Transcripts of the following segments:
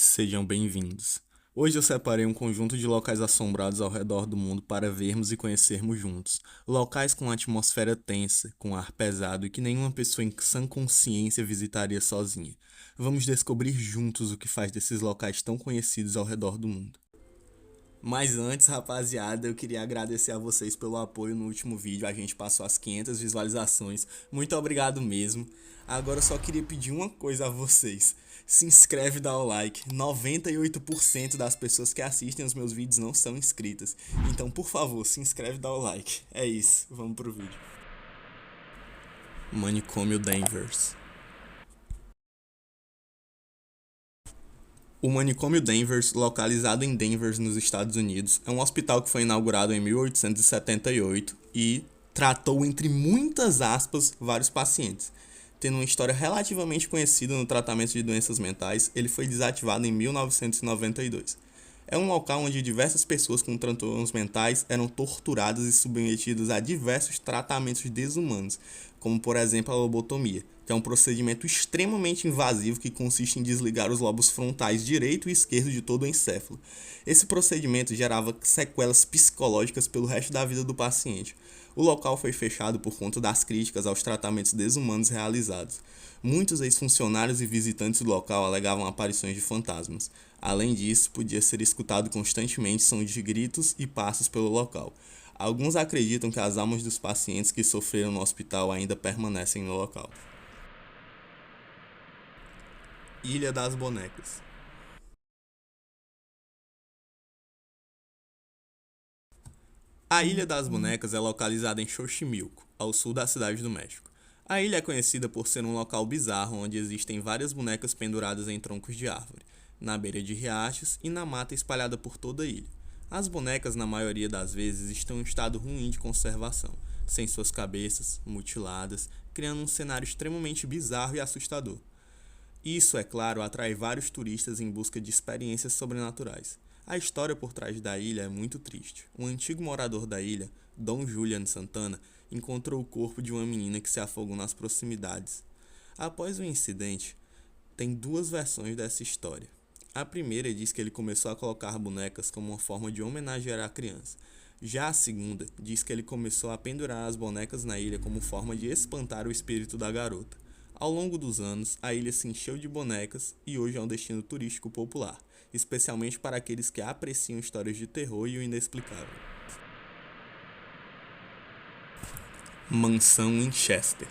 Sejam bem-vindos. Hoje eu separei um conjunto de locais assombrados ao redor do mundo para vermos e conhecermos juntos. Locais com atmosfera tensa, com ar pesado e que nenhuma pessoa em sã consciência visitaria sozinha. Vamos descobrir juntos o que faz desses locais tão conhecidos ao redor do mundo. Mas antes, rapaziada, eu queria agradecer a vocês pelo apoio no último vídeo. A gente passou as 500 visualizações. Muito obrigado mesmo. Agora eu só queria pedir uma coisa a vocês. Se inscreve e dá o like. 98% das pessoas que assistem os meus vídeos não são inscritas. Então, por favor, se inscreve e dá o like. É isso, vamos pro vídeo. Manicômio Danvers. O Manicômio Danvers, localizado em Denver, nos Estados Unidos, é um hospital que foi inaugurado em 1878 e tratou, entre muitas aspas, vários pacientes. Tendo uma história relativamente conhecida no tratamento de doenças mentais, ele foi desativado em 1992. É um local onde diversas pessoas com transtornos mentais eram torturadas e submetidas a diversos tratamentos desumanos, como por exemplo a lobotomia, que é um procedimento extremamente invasivo que consiste em desligar os lobos frontais direito e esquerdo de todo o encéfalo. Esse procedimento gerava sequelas psicológicas pelo resto da vida do paciente. O local foi fechado por conta das críticas aos tratamentos desumanos realizados. Muitos ex-funcionários e visitantes do local alegavam aparições de fantasmas. Além disso, podia ser escutado constantemente sons de gritos e passos pelo local. Alguns acreditam que as almas dos pacientes que sofreram no hospital ainda permanecem no local. Ilha das Bonecas. A Ilha das Bonecas é localizada em Xochimilco, ao sul da cidade do México. A ilha é conhecida por ser um local bizarro onde existem várias bonecas penduradas em troncos de árvore, na beira de riachos e na mata espalhada por toda a ilha. As bonecas, na maioria das vezes, estão em estado ruim de conservação, sem suas cabeças, mutiladas, criando um cenário extremamente bizarro e assustador. Isso, é claro, atrai vários turistas em busca de experiências sobrenaturais. A história por trás da ilha é muito triste. Um antigo morador da ilha, Dom Julian Santana, encontrou o corpo de uma menina que se afogou nas proximidades. Após o incidente, tem duas versões dessa história. A primeira diz que ele começou a colocar bonecas como uma forma de homenagear a criança. Já a segunda diz que ele começou a pendurar as bonecas na ilha como forma de espantar o espírito da garota. Ao longo dos anos, a ilha se encheu de bonecas e hoje é um destino turístico popular, especialmente para aqueles que apreciam histórias de terror e o inexplicável. Mansão Winchester.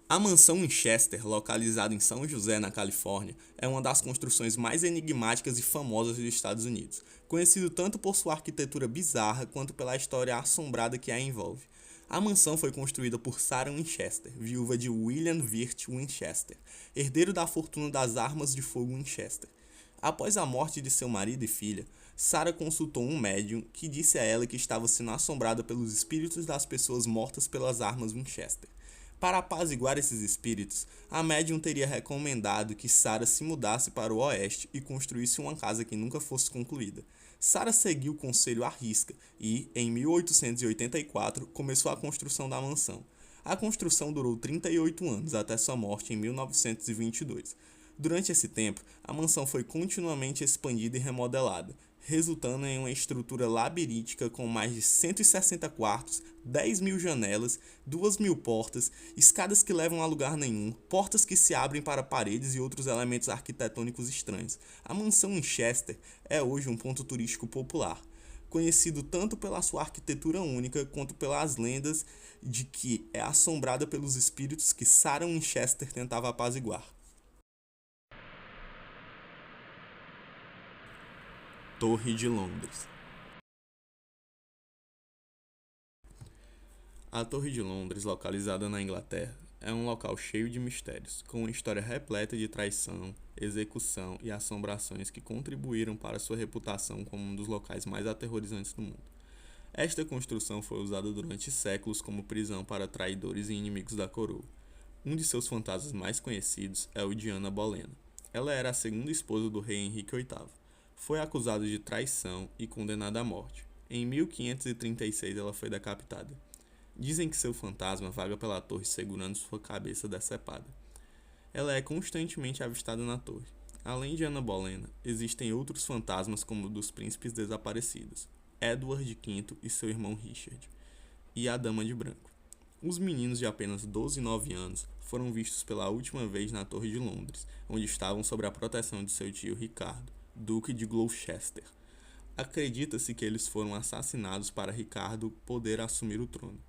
A mansão Winchester, localizada em São José, na Califórnia, é uma das construções mais enigmáticas e famosas dos Estados Unidos, conhecido tanto por sua arquitetura bizarra quanto pela história assombrada que a envolve. A mansão foi construída por Sarah Winchester, viúva de William Wirt Winchester, herdeiro da fortuna das armas de fogo Winchester. Após a morte de seu marido e filha, Sarah consultou um médium que disse a ela que estava sendo assombrada pelos espíritos das pessoas mortas pelas armas Winchester. Para apaziguar esses espíritos, a médium teria recomendado que Sarah se mudasse para o oeste e construísse uma casa que nunca fosse concluída. Sarah seguiu o conselho à risca e, em 1884, começou a construção da mansão. A construção durou 38 anos, até sua morte em 1922. Durante esse tempo, a mansão foi continuamente expandida e remodelada, resultando em uma estrutura labiríntica com mais de 160 quartos, 10.000 janelas, 2.000 portas, escadas que levam a lugar nenhum, portas que se abrem para paredes e outros elementos arquitetônicos estranhos. A mansão Winchester é hoje um ponto turístico popular, conhecido tanto pela sua arquitetura única quanto pelas lendas de que é assombrada pelos espíritos que Sarah Winchester tentava apaziguar. Torre de Londres. A Torre de Londres, localizada na Inglaterra, é um local cheio de mistérios, com uma história repleta de traição, execução e assombrações que contribuíram para sua reputação como um dos locais mais aterrorizantes do mundo. Esta construção foi usada durante séculos como prisão para traidores e inimigos da coroa. Um de seus fantasmas mais conhecidos é o de Ana Bolena. Ela era a segunda esposa do rei Henrique VIII. Foi acusada de traição e condenada à morte. Em 1536 ela foi decapitada. Dizem que seu fantasma vaga pela torre segurando sua cabeça decepada. Ela é constantemente avistada na torre. Além de Ana Bolena, existem outros fantasmas como o dos príncipes desaparecidos, Edward V e seu irmão Richard, e a Dama de Branco. Os meninos de apenas 12 e 9 anos foram vistos pela última vez na Torre de Londres, onde estavam sob a proteção de seu tio Ricardo, Duque de Gloucester. Acredita-se que eles foram assassinados para Ricardo poder assumir o trono.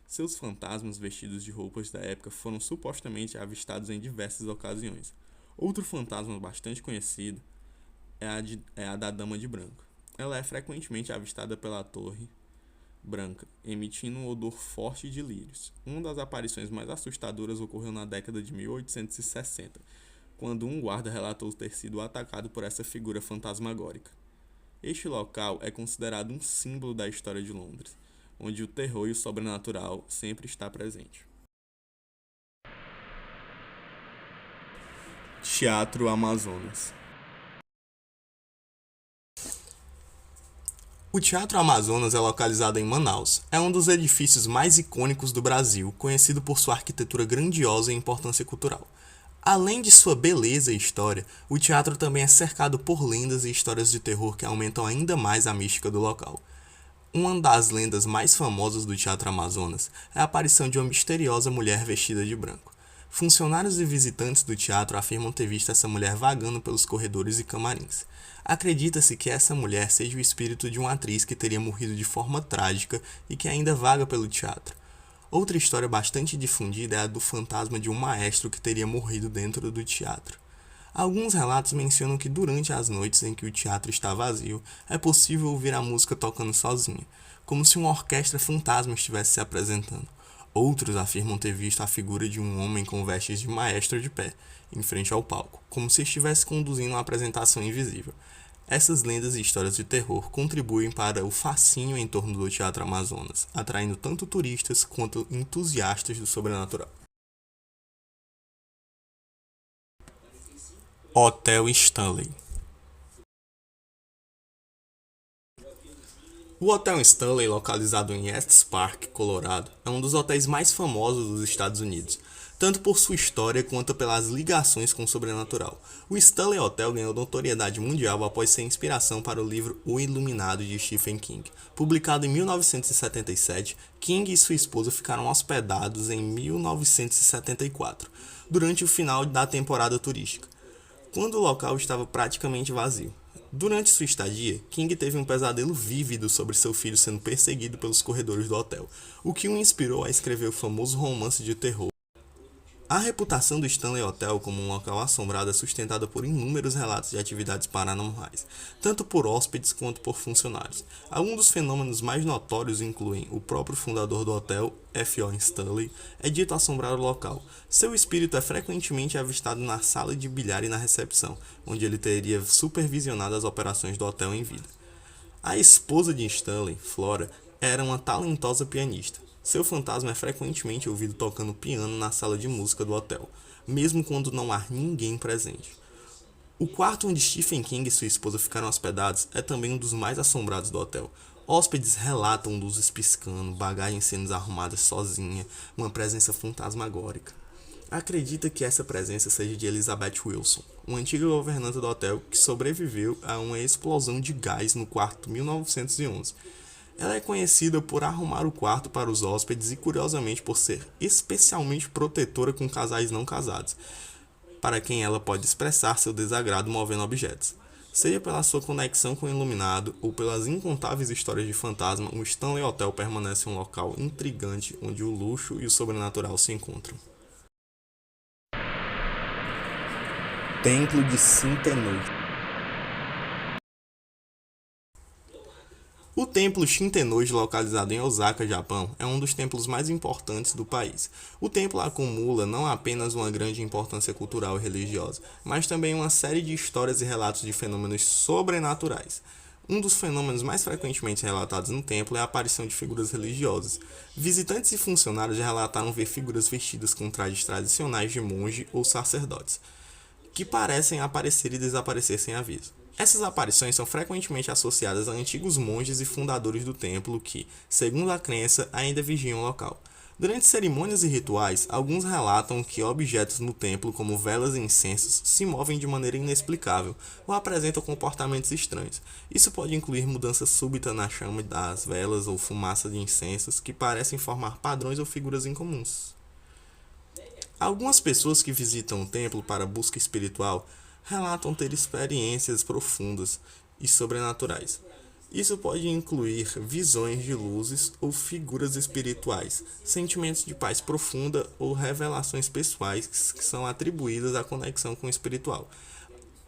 Seus fantasmas vestidos de roupas da época foram supostamente avistados em diversas ocasiões. Outro fantasma bastante conhecido é a da Dama de Branco. Ela é frequentemente avistada pela Torre Branca, emitindo um odor forte de lírios. Uma das aparições mais assustadoras ocorreu na década de 1860, quando um guarda relatou ter sido atacado por essa figura fantasmagórica. Este local é considerado um símbolo da história de Londres, onde o terror e o sobrenatural sempre está presente. Teatro Amazonas. O Teatro Amazonas é localizado em Manaus. É um dos edifícios mais icônicos do Brasil, conhecido por sua arquitetura grandiosa e importância cultural. Além de sua beleza e história, o teatro também é cercado por lendas e histórias de terror que aumentam ainda mais a mística do local. Uma das lendas mais famosas do Teatro Amazonas é a aparição de uma misteriosa mulher vestida de branco. Funcionários e visitantes do teatro afirmam ter visto essa mulher vagando pelos corredores e camarins. Acredita-se que essa mulher seja o espírito de uma atriz que teria morrido de forma trágica e que ainda vaga pelo teatro. Outra história bastante difundida é a do fantasma de um maestro que teria morrido dentro do teatro. Alguns relatos mencionam que durante as noites em que o teatro está vazio, é possível ouvir a música tocando sozinha, como se uma orquestra fantasma estivesse se apresentando. Outros afirmam ter visto a figura de um homem com vestes de maestro de pé, em frente ao palco, como se estivesse conduzindo uma apresentação invisível. Essas lendas e histórias de terror contribuem para o fascínio em torno do Teatro Amazonas, atraindo tanto turistas quanto entusiastas do sobrenatural. Hotel Stanley. O Hotel Stanley, localizado em Estes Park, Colorado, é um dos hotéis mais famosos dos Estados Unidos, tanto por sua história quanto pelas ligações com o sobrenatural. O Stanley Hotel ganhou notoriedade mundial após ser inspiração para o livro O Iluminado de Stephen King. Publicado em 1977, King e sua esposa ficaram hospedados em 1974, durante o final da temporada turística, quando o local estava praticamente vazio. Durante sua estadia, King teve um pesadelo vívido sobre seu filho sendo perseguido pelos corredores do hotel, o que o inspirou a escrever o famoso romance de terror. A reputação do Stanley Hotel como um local assombrado é sustentada por inúmeros relatos de atividades paranormais, tanto por hóspedes quanto por funcionários. Alguns dos fenômenos mais notórios incluem o próprio fundador do hotel, F.O. Stanley, é dito assombrar o local. Seu espírito é frequentemente avistado na sala de bilhar e na recepção, onde ele teria supervisionado as operações do hotel em vida. A esposa de Stanley, Flora, era uma talentosa pianista. Seu fantasma é frequentemente ouvido tocando piano na sala de música do hotel, mesmo quando não há ninguém presente. O quarto onde Stephen King e sua esposa ficaram hospedados é também um dos mais assombrados do hotel. Hóspedes relatam luzes piscando, bagagens sendo desarrumadas sozinha, uma presença fantasmagórica. Acredita que essa presença seja de Elizabeth Wilson, uma antiga governanta do hotel que sobreviveu a uma explosão de gás no quarto 1911. Ela é conhecida por arrumar o quarto para os hóspedes e, curiosamente, por ser especialmente protetora com casais não casados, para quem ela pode expressar seu desagrado movendo objetos. Seja pela sua conexão com o iluminado ou pelas incontáveis histórias de fantasma, o Stanley Hotel permanece um local intrigante onde o luxo e o sobrenatural se encontram. Templo de Shintenouji. O templo Shintenouji, localizado em Osaka, Japão, é um dos templos mais importantes do país. O templo acumula não apenas uma grande importância cultural e religiosa, mas também uma série de histórias e relatos de fenômenos sobrenaturais. Um dos fenômenos mais frequentemente relatados no templo é a aparição de figuras religiosas. Visitantes e funcionários já relataram ver figuras vestidas com trajes tradicionais de monge ou sacerdotes, que parecem aparecer e desaparecer sem aviso. Essas aparições são frequentemente associadas a antigos monges e fundadores do templo que, segundo a crença, ainda vigiam o local. Durante cerimônias e rituais, alguns relatam que objetos no templo, como velas e incensos, se movem de maneira inexplicável ou apresentam comportamentos estranhos. Isso pode incluir mudança súbita na chama das velas ou fumaça de incensos que parecem formar padrões ou figuras incomuns. Algumas pessoas que visitam o templo para busca espiritual relatam ter experiências profundas e sobrenaturais. Isso pode incluir visões de luzes ou figuras espirituais, sentimentos de paz profunda ou revelações pessoais que são atribuídas à conexão com o espiritual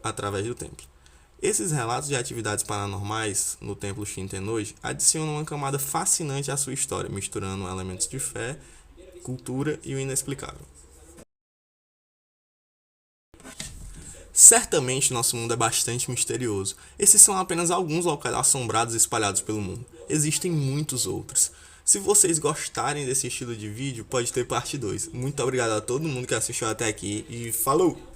através do templo. Esses relatos de atividades paranormais no templo Shinten-Noji adicionam uma camada fascinante à sua história, misturando elementos de fé, cultura e o inexplicável. Certamente nosso mundo é bastante misterioso. Esses são apenas alguns locais assombrados espalhados pelo mundo. Existem muitos outros. Se vocês gostarem desse estilo de vídeo, pode ter parte 2. Muito obrigado a todo mundo que assistiu até aqui e falou!